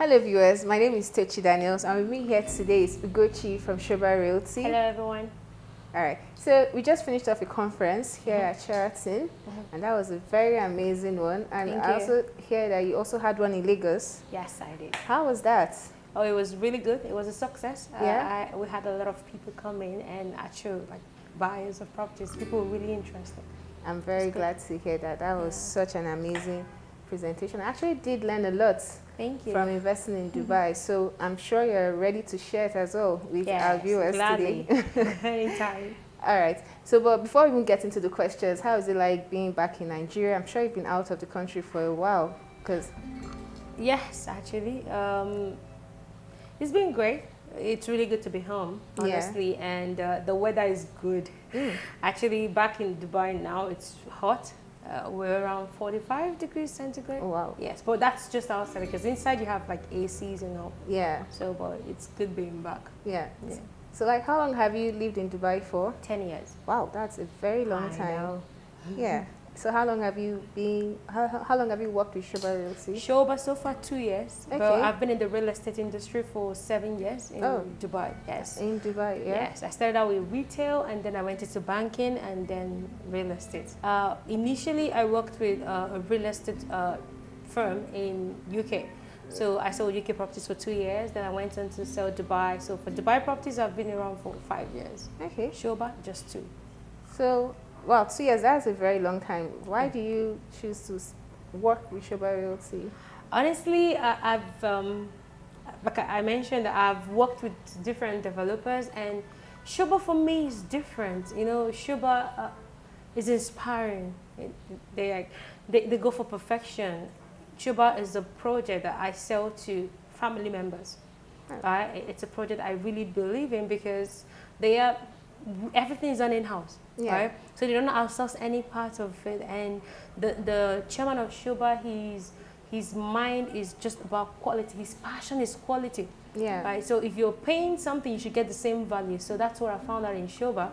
Hello viewers, my name is Tochi Daniels and with me here today is Ugochi from Sobha Realty. Hello everyone. Alright, so we just finished off a conference here at Sheraton and that was a very amazing one, and I also hear that you also had one in Lagos. Yes, I did. How was that? Oh, it was really good. It was a success. Yeah. We had a lot of people come in and actually like buyers of properties. People were really interested. I'm very glad to hear that. That was such an amazing presentation. I actually did learn a lot. Thank you. From investing in Dubai, so I'm sure you're ready to share it as well with our viewers gladly. today. Anytime. All right. So, but before we even get into the questions, how is it like being back in Nigeria? I'm sure you've been out of the country for a while, because. Yes, actually, it's been great. It's really good to be home, honestly, and the weather is good. Actually, back in Dubai now, it's hot. We're around 45 degrees centigrade. Oh, wow. Yes, but that's just outside because inside you have like ACs and all. Yeah. So, but it's good being back. Yeah. So, like, how long have you lived in Dubai for? 10 years. Wow, that's a very long time. I know. Yeah. So, how long have you been? How long have you worked with Sobha Realty? Sobha so far 2 years. Okay. But I've been in the real estate industry for 7 years in Dubai. Yes. In Dubai, yeah. Yes. I started out with retail and then I went into banking and then real estate. Initially, I worked with a real estate firm in UK. So I sold UK properties for 2 years. Then I went on to sell Dubai. So for Dubai properties, I've been around for 5 years. Okay. Sobha, just 2. So, wow, 2 years, that's a very long time. Why do you choose to work with Sobha Realty? Honestly, like I mentioned, I've worked with different developers, and Sobha for me is different. You know, Sobha is inspiring. They go for perfection. Sobha is a project that I sell to family members. Right? It's a project I really believe in because everything is done in-house. Yeah. Right? So they don't outsource any part of it. And the chairman of Sobha, his mind is just about quality. His passion is quality. Yeah. Right? So if you're paying something, you should get the same value. So that's what I found out in Sobha.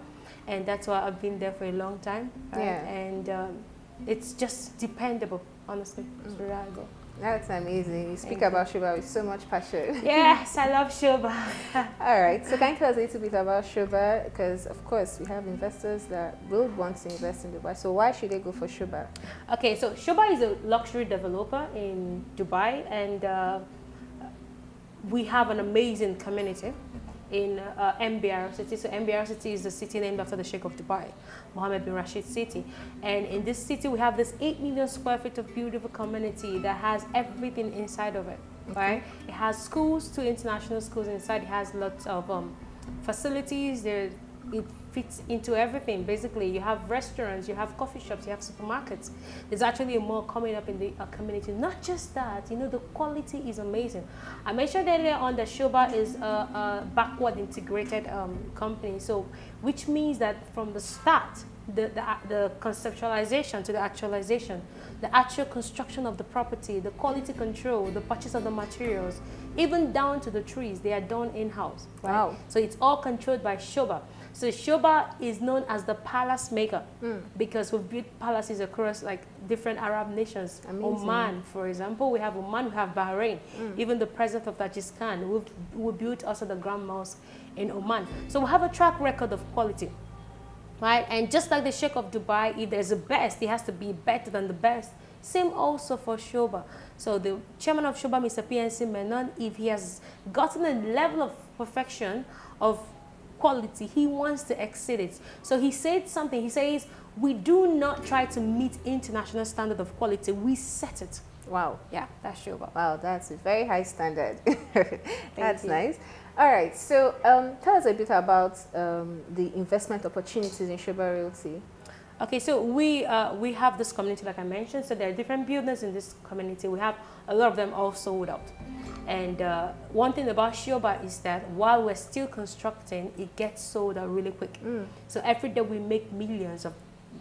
And that's why I've been there for a long time. Right? Yeah. And it's just dependable, honestly. It's reliable. That's amazing. You speak about Sobha with so much passion. Yes, I love Sobha. All right. So can you tell us a little bit about Sobha? Because, of course, we have investors that will want to invest in Dubai. So why should they go for Sobha? Okay, so Sobha is a luxury developer in Dubai, and we have an amazing community in MBR City. So MBR City is the city named after the Sheikh of Dubai, Mohammed bin Rashid City. And in this city, we have this 8 million square feet of beautiful community that has everything inside of it, right? It has schools, 2 international schools inside. It has lots of facilities. It fits into everything. Basically, you have restaurants, you have coffee shops, you have supermarkets. There's actually a mall coming up in the community. Not just that, you know, the quality is amazing. I mentioned earlier on that Sobha is a backward integrated company, so which means that from the start, the conceptualization to the actualization, the actual construction of the property, the quality control, the purchase of the materials, even down to the trees, they are done in-house. Right? Wow. So it's all controlled by Sobha. So Sobha is known as the palace maker because we've built palaces across like different Arab nations. Amazing. Oman, for example, we have Oman, we have Bahrain. Even the president of Tajikistan, we built also the Grand Mosque in Oman. So we have a track record of quality. Right? And just like the Sheikh of Dubai, if there's a best, it has to be better than the best. Same also for Sobha. So the chairman of Sobha, Mr. PNC Menon, if he has gotten a level of perfection of quality, he wants to exceed it. So he said something. He says, we do not try to meet international standard of quality. We set it. Wow. Yeah, that's Sobha. Wow, that's a very high standard. That's you. nice. All right. So tell us a bit about the investment opportunities in Sobha Realty. Okay, so we have this community, like I mentioned. So there are different buildings in this community. We have a lot of them all sold out. And one thing about Sobha is that while we're still constructing, it gets sold out really quick. So every day we make millions of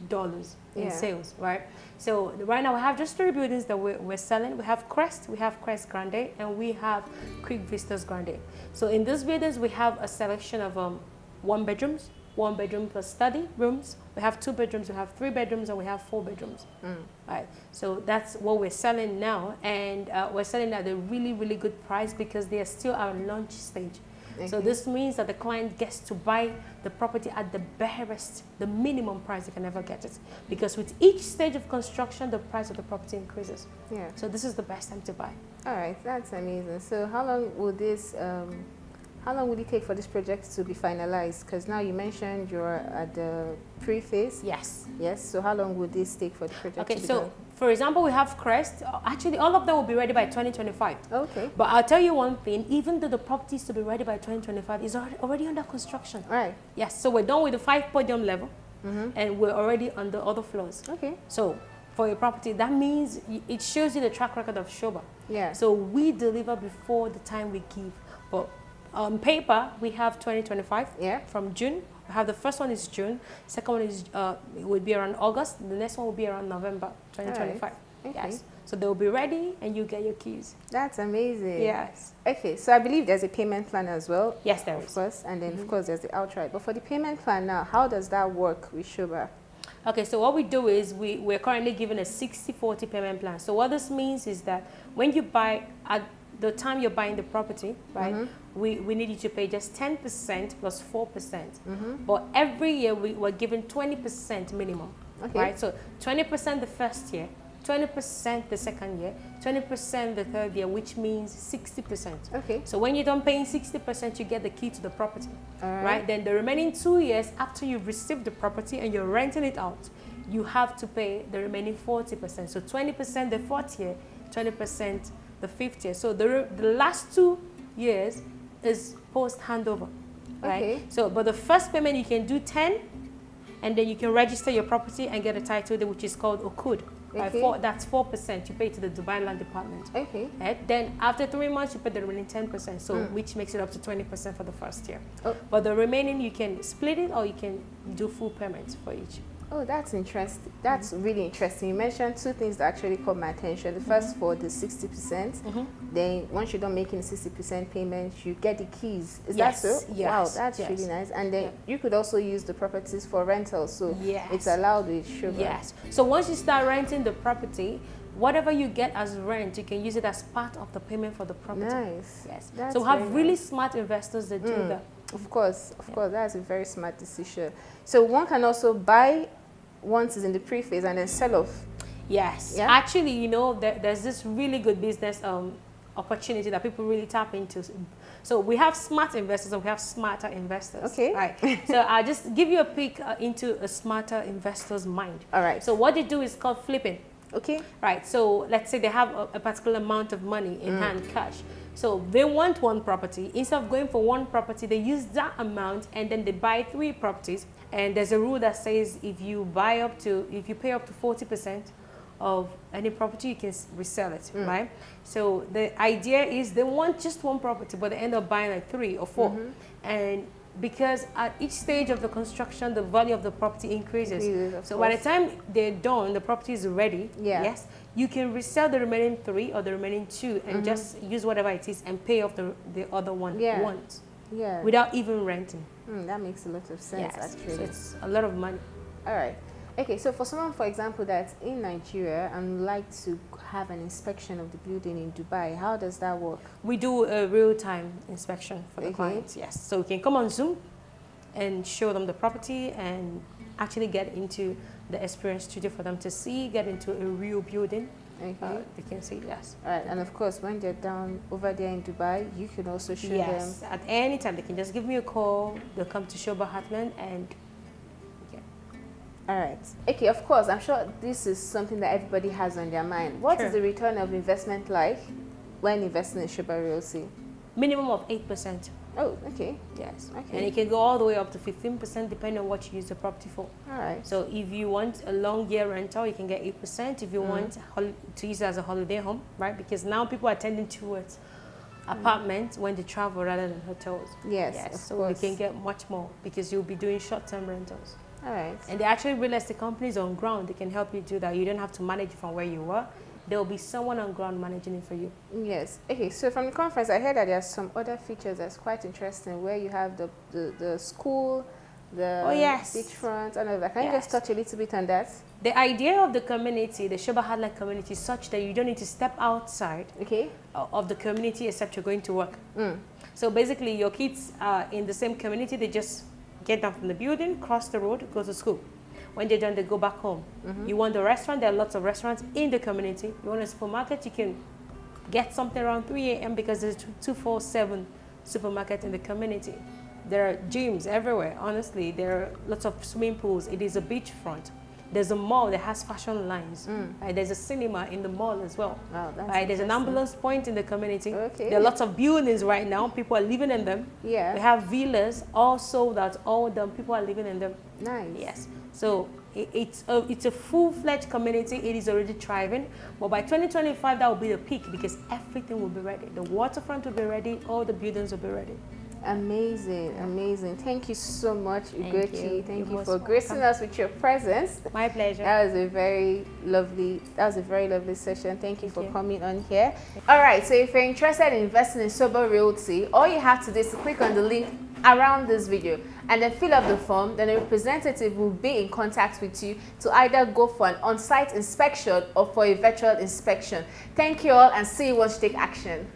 dollars in sales, right? So right now we have just 3 buildings that we're selling. We have Crest Grande, and we have Quick Vistas Grande. So in these buildings, we have a selection of 1 bedrooms, 1 bedroom plus study rooms. We have 2 bedrooms, we have 3 bedrooms, and we have 4 bedrooms. Right. So that's what we're selling now, and we're selling at a really, really good price because they are still our launch stage. So this means that the client gets to buy the property at the barest, the minimum price they can ever get it. Because with each stage of construction, the price of the property increases. Yeah. So this is the best time to buy. All right, that's amazing. So how long will this, how long will it take for this project to be finalized? Because now you mentioned you're at the pre-phase. Yes. Yes. So how long will this take for the project to be done? For example, we have Crest. Actually, all of them will be ready by 2025. Okay. But I'll tell you one thing, even though the property is to be ready by 2025, it's already under construction. Right. Yes, so we're done with the 5 podium level, and we're already on the other floors. Okay. So for your property, that means it shows you the track record of Sobha. Yeah. So we deliver before the time we give. But on paper, we have 2025 from June. We have the first one is June, second one is it would be around August, the next one will be around November 2025. Right. Okay. Yes. So they'll be ready and you get your keys. That's amazing. Yes. Okay, so I believe there's a payment plan as well. Yes, there is. Of course, and then of course there's the outright. But for the payment plan now, how does that work with Sobha? Okay, so what we do is we're currently given a 60-40 payment plan. So what this means is that when you buy, at the time you're buying the property, right, we need you to pay just 10% plus 4%. But every year we're given 20% minimum. Okay. Right, so 20% the first year, 20% the second year, 20% the third year, which means 60%. Okay. So when you're done paying 60%, you get the key to the property. Right. Then the remaining 2 years after you've received the property and you're renting it out, you have to pay the remaining 40%. So 20% the fourth year, 20% the fifth year. So the last 2 years is post handover. Right. Okay. So but the first payment you can do 10, and then you can register your property and get a title deed, which is called Okud. Okay. That's 4%. You pay to the Dubai Land Department. Okay. Right? Then after 3 months, you pay the remaining 10%, so which makes it up to 20% for the first year. Oh. But the remaining, you can split it or you can do full payments for each. Oh, that's interesting. That's really interesting. You mentioned 2 things that actually caught my attention. The first for the 60%. Then once you're done making the 60% payment, you get the keys. Is that so? Yes. Wow, that's really nice. And then you could also use the properties for rentals. So it's allowed with Sobha. Yes. So once you start renting the property, whatever you get as rent, you can use it as part of the payment for the property. Nice. Yes. That's so we have really smart investors that do that. Of course, that's a very smart decision. So one can also buy once it's in the pre-phase and then sell off. Yes. Yeah? Actually, you know, there's this really good business opportunity that people really tap into. So we have smart investors and we have smarter investors. Okay. Right. So I'll just give you a peek into a smarter investor's mind. All right. So what they do is called flipping. Okay. Right. So let's say they have a particular amount of money in hand, cash. So they want one property. Instead of going for one property, they use that amount and then they buy 3 properties. And there's a rule that says if you pay up to 40% of any property, you can resell it, right? So the idea is they want just one property, but they end up buying like 3 or 4. And because at each stage of the construction, the value of the property increases. So by the time they're done, the property is ready. Yes, you can resell the remaining 3 or the remaining 2 and just use whatever it is and pay off the other one once. Yeah. Without even renting. That makes a lot of sense, actually. So it's a lot of money. All right. Okay, so for someone, for example, that's in Nigeria and like to have an inspection of the building in Dubai, how does that work? We do a real-time inspection for the clients, yes. So we can come on Zoom and show them the property and actually get into the experience studio for them to see, get into a real building. Okay. They can see, yes. All right, and of course, when they're down over there in Dubai, you can also show them. Yes, at any time. They can just give me a call. They'll come to Sobha Hartland and all right. Okay, of course, I'm sure this is something that everybody has on their mind. What is the return of investment like when investing in Sobha Realty? Minimum of 8%. Oh, okay. Yes. Okay. And it can go all the way up to 15% depending on what you use the property for. All right. So if you want a long year rental, you can get 8%. If you want to use it as a holiday home, right? Because now people are tending towards apartments when they travel rather than hotels. Yes. So we can get much more because you'll be doing short-term rentals. All right. And they actually real estate companies on ground, they can help you do that. You don't have to manage it from where you were. There will be someone on ground managing it for you. Yes. Okay, so from the conference, I heard that there are some other features that's quite interesting where you have the school the beachfront, and all that. Can you just touch a little bit on that? The idea of the community, the Sobha Hartland community, is such that you don't need to step outside of the community except you're going to work. So basically, your kids are in the same community. They just get down from the building, cross the road, go to school. When they're done, they go back home. You want a restaurant, there are lots of restaurants in the community. You want a supermarket, you can get something around 3 a.m. because there's 247 supermarket in the community. There are gyms everywhere, honestly. There are lots of swimming pools. It is a beachfront. There's a mall that has fashion lines. There's a cinema in the mall as well. Wow, that's there's an ambulance point in the community. There are lots of buildings right now. People are living in them. We have villas all sold out. All them people are living in them. Nice. Yes. So it's a full-fledged community. It is already thriving. But by 2025, that will be the peak because everything will be ready. The waterfront will be ready. All the buildings will be ready. Amazing, amazing. Thank you so much, Ugochi. Thank you for gracing us with your presence. My pleasure. That was a very lovely session. Thank you for coming on here. All right, so if you're interested in investing in Sobha Realty, all you have to do is to click on the link around this video and then fill up the form. Then a representative will be in contact with you to either go for an on-site inspection or for a virtual inspection. Thank you all and see you once you take action.